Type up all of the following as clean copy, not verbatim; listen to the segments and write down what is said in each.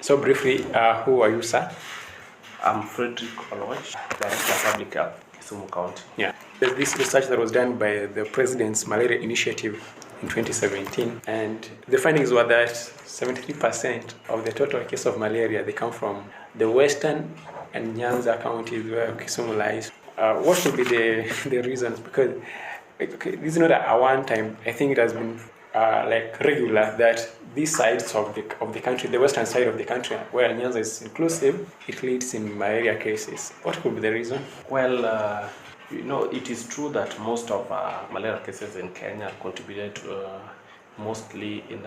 So briefly, who are you, sir? I'm Frederick Odhiambo, Director of Public Health, Kisumu County. Yeah. There's this research that was done by the President's Malaria Initiative in 2017, and the findings were that 73% of the total cases of malaria, they come from the western and Nyanza counties where Kisumu lies. What would be the reasons? Because this is not a one-time. I think it has been regular that these sides of the country, the western side of the country, where Nyanza is inclusive, it leads in malaria cases. What could be the reason? Well, it is true that most of malaria cases in Kenya contributed mostly in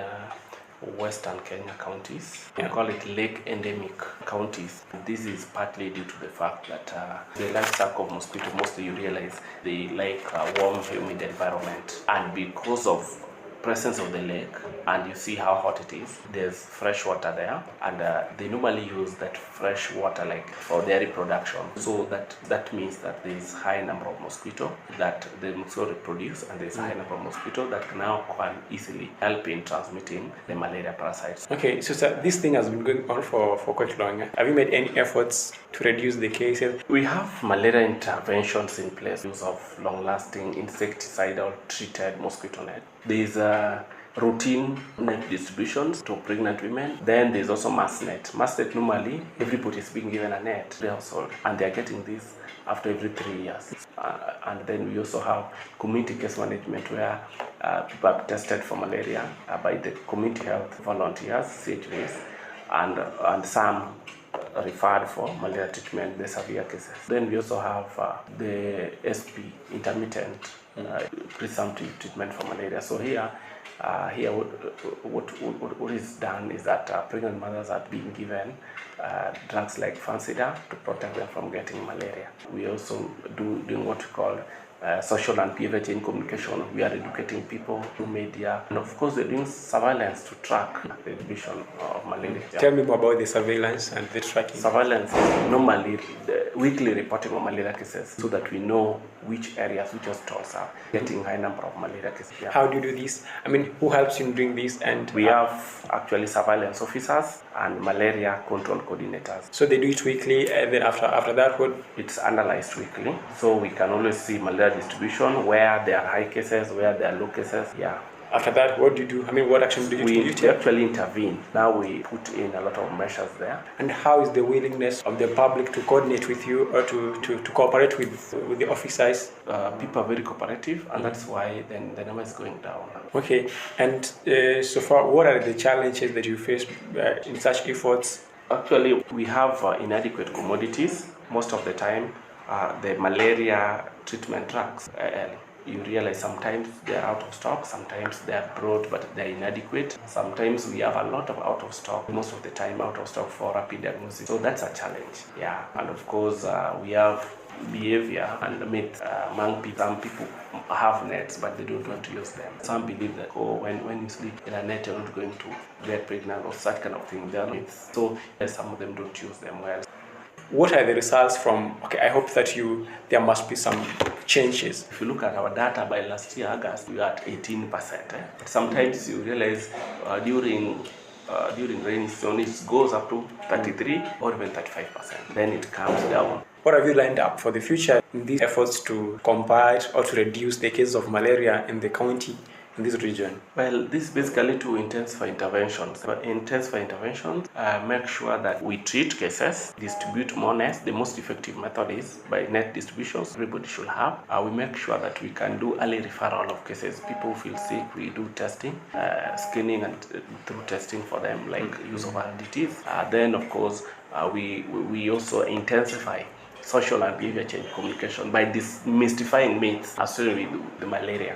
western Kenya counties. We call it lake endemic counties. This is partly due to the fact that the life cycle of mosquito, mostly you realize they like a warm, humid environment, and because of presence of the lake, and you see how hot it is, there's fresh water there, and they normally use that fresh water for their reproduction. So that means that there's high number of mosquito that the mosquito reproduce, and there's a high number of mosquito that now can easily help in transmitting the malaria parasites. Okay, so sir, this thing has been going on for quite long. Have you made any efforts to reduce the cases? We have malaria interventions in place, use of long-lasting insecticidal treated mosquito net. There's routine net distributions to pregnant women. Then there's also mass net. Mass net, normally everybody is being given a net, they household, and they are getting this after every 3 years. And then we also have community case management where people are tested for malaria by the community health volunteers, CHVs, and some referred for malaria treatment, the severe cases. Then we also have the SP, intermittent presumptive treatment for malaria. So here what is done is that pregnant mothers are being given drugs like Fansida to protect them from getting malaria. We also doing what we call social and behavior change communication. We are educating people through media, and of course we're doing surveillance to track the distribution of malaria. Tell me more about the surveillance and the tracking. Surveillance is normally the weekly reporting of malaria cases, so that we know which areas, which hospitals are getting high number of malaria cases. Yeah. How do you do this? I mean, who helps you in doing this? And we have actually surveillance officers and malaria control coordinators. So they do it weekly, and then after that, what? It's analyzed weekly, so we can always see malaria distribution, where there are high cases, where there are low cases. Yeah. After that, what do you do? I mean, what action do you take? We actually intervene. Now we put in a lot of measures there. And how is the willingness of the public to coordinate with you or to cooperate with the officers? People are very cooperative, and that's why then the number is going down. Okay. And so far, what are the challenges that you face in such efforts? Actually, we have inadequate commodities. Most of the time, the malaria treatment drugs, you realize sometimes they're out of stock, sometimes they're broad but they're inadequate. Sometimes we have a lot of out of stock, most of the time out of stock for rapid diagnosis. So that's a challenge. Yeah. And of course, we have behavior and myth among people. Some people have nets but they don't want to use them. Some believe that when you sleep in a net you're not going to get pregnant or such kind of thing. They are myths. So some of them don't use them well. What are the results from? Okay, I hope that there must be some changes. If you look at our data by last year August, we are at 18%. But sometimes you realize during rainy season it goes up to 33 or even 35%. Then it comes down. What have you lined up for the future in these efforts to combat or to reduce the cases of malaria in the county, in this region? Well, this is basically to intensify interventions. Make sure that we treat cases, distribute more nets. The most effective method is by net distributions. Everybody should have. We make sure that we can do early referral of cases. People feel sick, we do testing, screening, and through testing for them, like use of RDTs. Then, of course, we also intensify social and behavior change communication by demystifying myths associated with the malaria.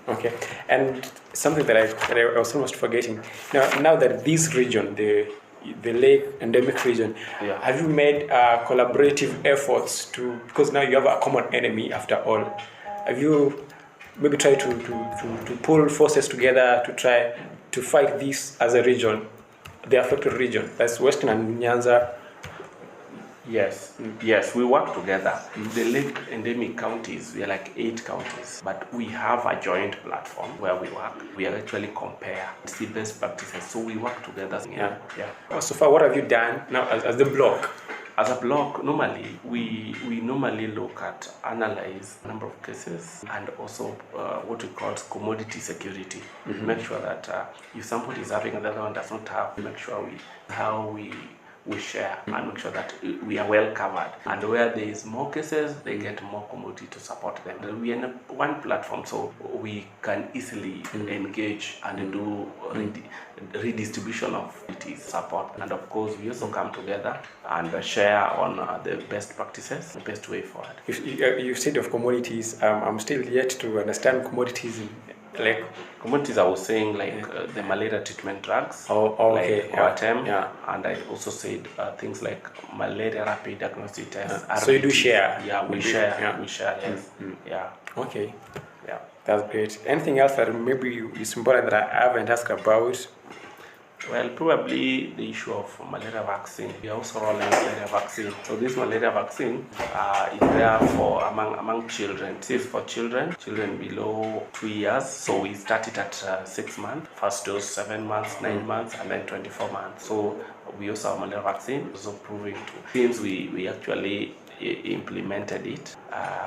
Okay. And something that I was almost forgetting. Now that this region, the lake endemic region, have you made collaborative efforts because now you have a common enemy after all. Have you maybe tried to pull forces together to try to fight this as a region, the affected region? That's Western and Nyanza. Yes, yes, we work together. The lake endemic counties, we are like 8 counties, but we have a joint platform where we work. We actually compare, see best practices, so we work together. Yeah. So far, what have you done now as the block? As a block, normally we normally look at, analyze number of cases, and also what we call commodity security. Make sure that if somebody is having and the other one does not have, make sure we share and make sure that we are well covered. And where there is more cases, they get more commodity to support them. We are in one platform, so we can easily engage and do redistribution of support. And of course, we also come together and share on the best practices, the best way forward. You said of commodities. I'm still yet to understand commodities. Like commodities, I was saying the malaria treatment drugs. Okay. Like Coatem, and I also said things like malaria rapid diagnostic tests. So you do share? Yeah, we share. We share. Yes. Yeah. Okay. Yeah. That's great. Anything else that maybe is important that I haven't asked about? Well, probably the issue of malaria vaccine. We are also rolling malaria vaccine. So this malaria vaccine is there for among children. It is for children below 2 years. So we start it at 6 months. First dose 7 months, 9 months, and then 24 months. So we also have malaria vaccine. Also proving to since we actually implemented it,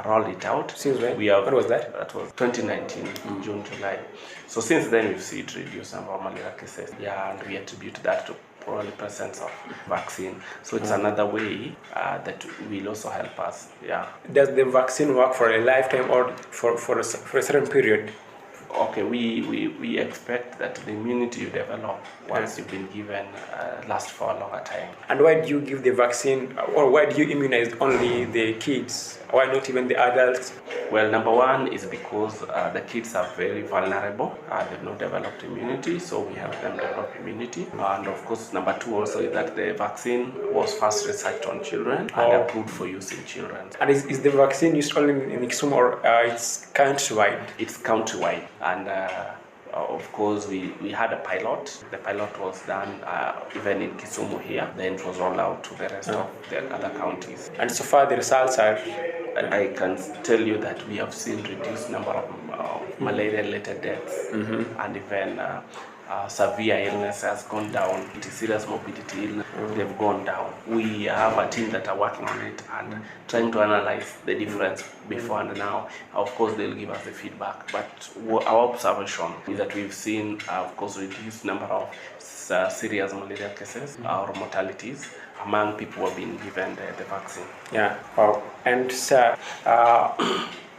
rolled it out. Since when? When was that? That was 2019, June, July. So since then we've seen it reduce number of malaria cases. Yeah, and we attribute that to probably presence of vaccine. So it's another way that will also help us. Yeah. Does the vaccine work for a lifetime or for a certain period? Okay, we expect that the immunity you develop once you've been given lasts for a longer time. And why do you give the vaccine, or why do you immunize only the kids? Why not even the adults? Well, number one is because the kids are very vulnerable. They've not developed immunity, so we help them develop immunity. And of course, number two also is that the vaccine was first researched on children and approved for use in children. And is the vaccine used only in Kisumu, or it's countrywide? It's countrywide. And of course, we had a pilot. The pilot was done even in Kisumu here. Then it was rolled out to the rest of the other counties. And so far, the results are? I can tell you that we have seen reduced number of malaria-related deaths, and even severe illness has gone down. Serious morbidity, they've gone down. We have a team that are working on it and trying to analyze the difference before and now. Of course, they'll give us the feedback. But our observation is that we've seen, of course, reduced number of serious malaria cases or mortalities among people who have been given the vaccine. Yeah. Wow. And sir,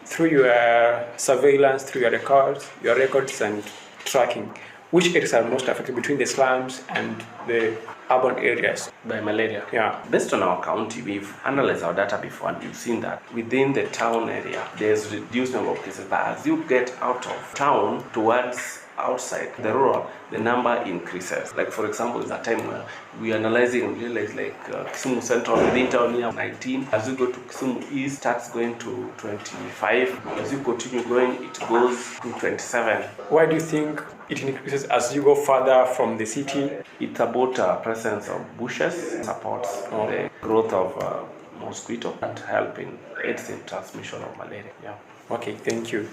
through your surveillance, through your records and tracking, which areas are most affected between the slums and the urban areas? By malaria? Yeah. Based on our county, we've analyzed our data before and we've seen that within the town area, there's reduced number of cases. But as you get out of town towards outside the rural, the number increases. Like for example, there's a time where we analyzing and realize Kisumu Central within town here 19. As you go to Kisumu East, starts going to 25. As you continue going, it goes to 27. Why do you think it increases as you go further from the city? It's about presence of bushes, supports the growth of mosquito and helping aids in transmission of malaria. Yeah. Okay, thank you.